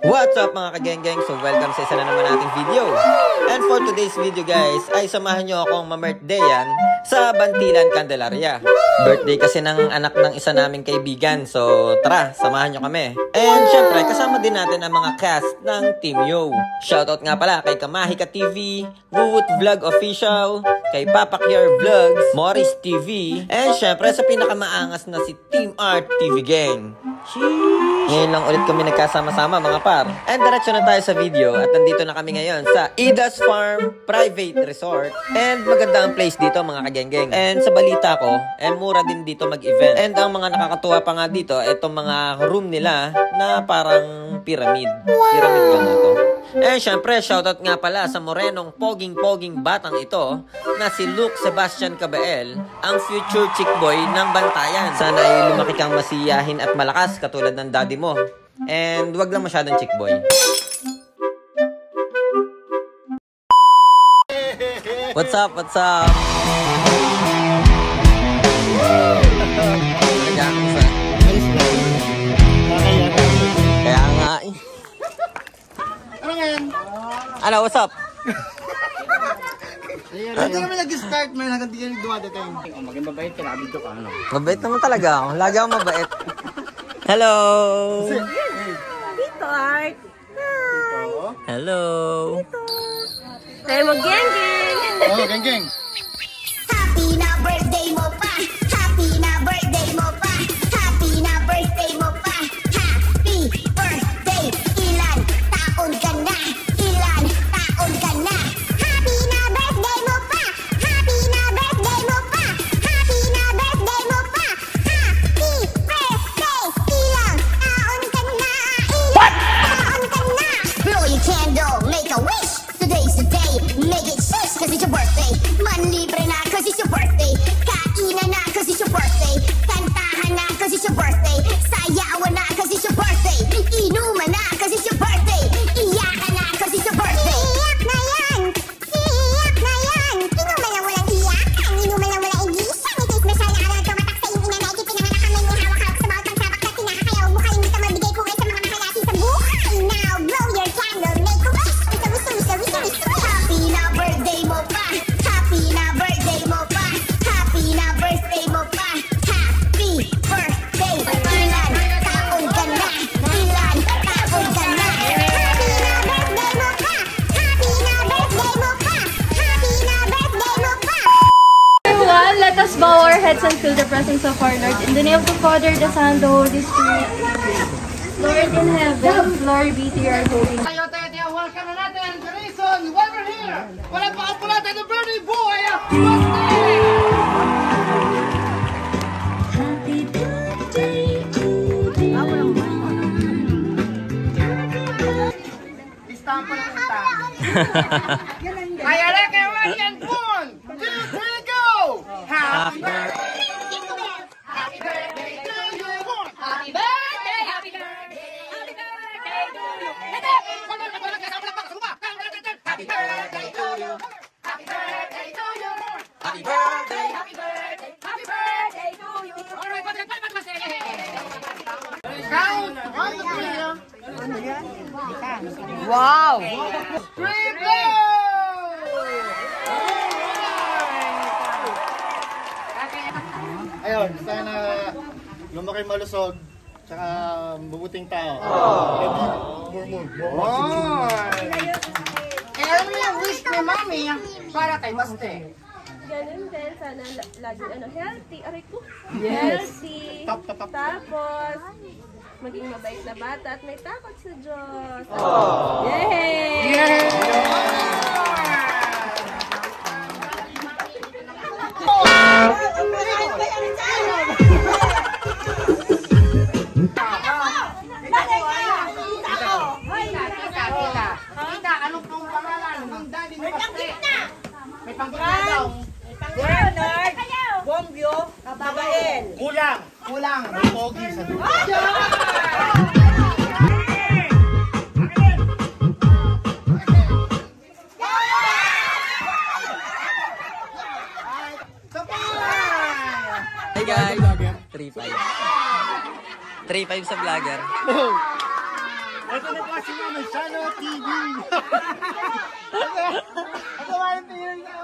What's up mga kagenggeng? So welcome sa isa na naman nating video. And for today's video guys, ay samahan nyo akong ma-birthdayan sa Bantilan, Candelaria. Birthday kasi ng anak ng isa naming kaibigan. So tara, samahan nyo kami. And syempre, kasama din natin ang mga cast ng Team Yo. Shoutout nga pala kay Kamahika TV, Woot Vlog Official, kay Papakyar Vlogs, Morris TV, and syempre sa pinakamaangas na si Team Art TV Gang. Ngayon lang ulit kami nagkasama-sama mga par. And diretso na tayo sa video at nandito na kami ngayon sa Ida's Farm Private Resort. And maganda ang place dito mga kagenggeng. And sa balita ko, mura din dito mag-event. And ang mga nakakatuwa pa nga dito, itong mga room nila na parang pyramid. Pyramid ba nga to? And syempre, shoutout nga pala sa morenong poging-poging batang ito na si Luke Sebastian Cabael, ang future chick boy ng Bantayan. Sana ay lumaki kang masiyahin at malakas katulad ng daddy mo. And wag lang masyadong chick boy. What's up? What's up? Kaya nga eh. Ano ngayon? Ano, what's up? Hindi kami nag-start, man. Hanggang di kami dumadating. Maging mabait ka, nakabidyo ka, ano? Mabait naman talaga ako. Lagi ako mabait. Hello! Dito, Art. Hi! Hello! Tayo mag-geng-geng! Oo, geng-geng! Happy na birthday mo pa! Happy na birthday mo pa! Happy na birthday mo pa! Happy birthday! Ilan taon ka na? Ilan taon ka na? Happy na birthday mo pa! Happy na birthday mo pa! Happy na birthday mo pa! Happy birthday! Ilan taon ka na? Ilan taon ka na? Blow your candle, make a wish! Today's the day, make it shush cause it's your birthday. Manlibre na cause it's your birthday. Kainan na cause it's your birthday. Kantahan na cause it's your birthday. Sayawan na cause it's your birthday. Inuman na cause it's your birthday. Iyakan na cause it's your birthday. Iyak na yan! Iyak na yan! Inuman lang walang iyakan. Inuman lang walang igisan. Ito'y special na araw tumatak sa iyong inanay. Pinanganak kami ng hawak-hawak sa bawat ang sabak na tinakayaw. Mukha hindi ka mabigay kung ay sa mga mahalati sa buhay. Now blow your candle, make a wish. Happy na birthday mo pa! Happy na birthday mo pa! Happy na birthday mo pa! Happy birthday! Ilan taon ka na? Ilan taon ka na? Happy na birthday mo pa! Happy na birthday mo pa! Happy na birthday mo pa! Everyone, let us bow our heads and feel the presence of our Lord. In the name of the Father, the Son, the Holy Spirit. Lord in heaven, glory be to your holy name. Welcome na natin! The reason why we're here! Wala pa po natin ang birthday boy! Birthday! Happy birthday to you. Listahan pa ng listahan. Kaya na kayo yan! 1, 2, 3, go! Happy birthday! Happy birthday to you! Happy birthday! Happy birthday! Happy birthday to you! Happy birthday to you! Happy birthday to you! Happy birthday! Happy birthday! Happy birthday to you! Alright, count! 1, 2, 3. Wow! 3, go! Ayun, sana lumaki malusog, tsaka mabuting tao. Kaya alam niya, wish ni mami para kay Maste. Ganun din, sana laging healthy. Aray ko. Healthy. Tapos, maging mabait na bata at may takot sa Diyos. Yay! Tita, ano pong pangalan ng daddy ni Maste? May pangkulang. Leonard, Bombio, Kababael. Kulang. Kulang. Pogi sa dulo. Hey guys! 3-5. 3-5 sa vlogger. Ito na po si Mama Shano TV. Ito ba yung tingin niyo?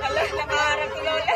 Alas, nakaharap ko lola.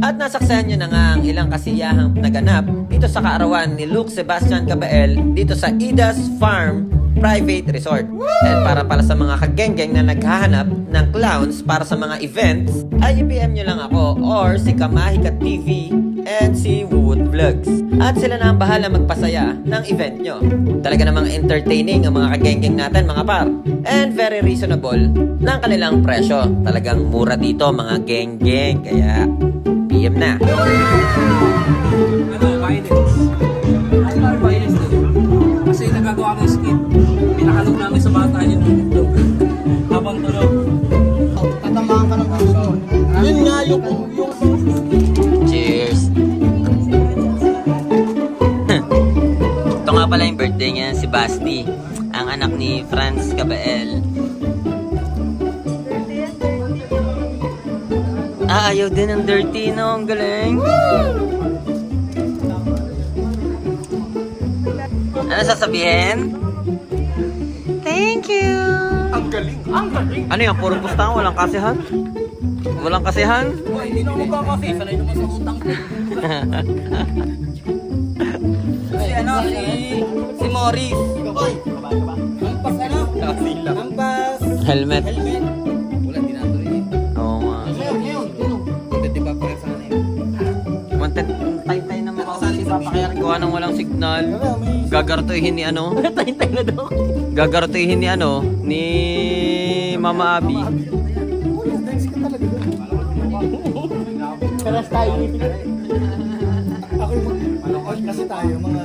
At nasaksayan nyo na nga ang ilang kasiyahang naganap dito sa kaarawan ni Luke Sebastian Cabael dito sa Ida's Farm Private Resort. And para pala sa mga kagenggeng na naghahanap ng clowns para sa mga events, ay i-PM nyo lang ako or si Kamahika TV and si Wood Vlogs. At sila na ang bahala magpasaya ng event nyo. Talaga namang entertaining ang mga kagenggeng natin mga par. And very reasonable ng kanilang presyo. Talagang mura dito mga genggeng. Kaya PM na. Kasi nagagawa ng skit. Pinakalog namin sa bata yung habang tulog. Tatamaan ka ng puso. Yun nga yung... Cheers! Ito nga pala yung birthday niya, si Basti. Ang anak ni Franz Cabael. Ayaw din ng dirty, no? Ang galing. Ano sasabihin? Thank you! Ang galing! Ang galing! Ano yan? Puro pustahan? Walang kasihan? Walang kasihan? Hindi na magkakasi. Sanay naman sa utang ko. Si Morris. Ampas ano? Ampas. Helmet. Wala, di nato rin. Oo nga. Di ba pala sana yun? Wanted tay-tay na makakasi papakayari gawa ng walang signal. Gagartuhin ni ano? Tay-tay na daw. Gagartuhin ni ano? Ni Mama Abby. Karas tayo. Ako yung kasi tayo mga...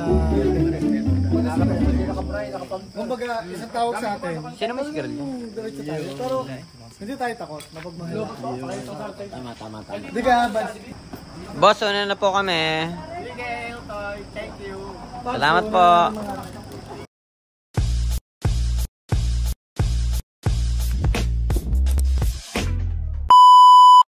Kumbaga, isang tawag sa atin. Sino may girl? Diretso tayo. Pero hindi tayo takot. Napagmahal. Tama. Di ka, Boss, una na po kami. Sige, Thank you. Salamat po.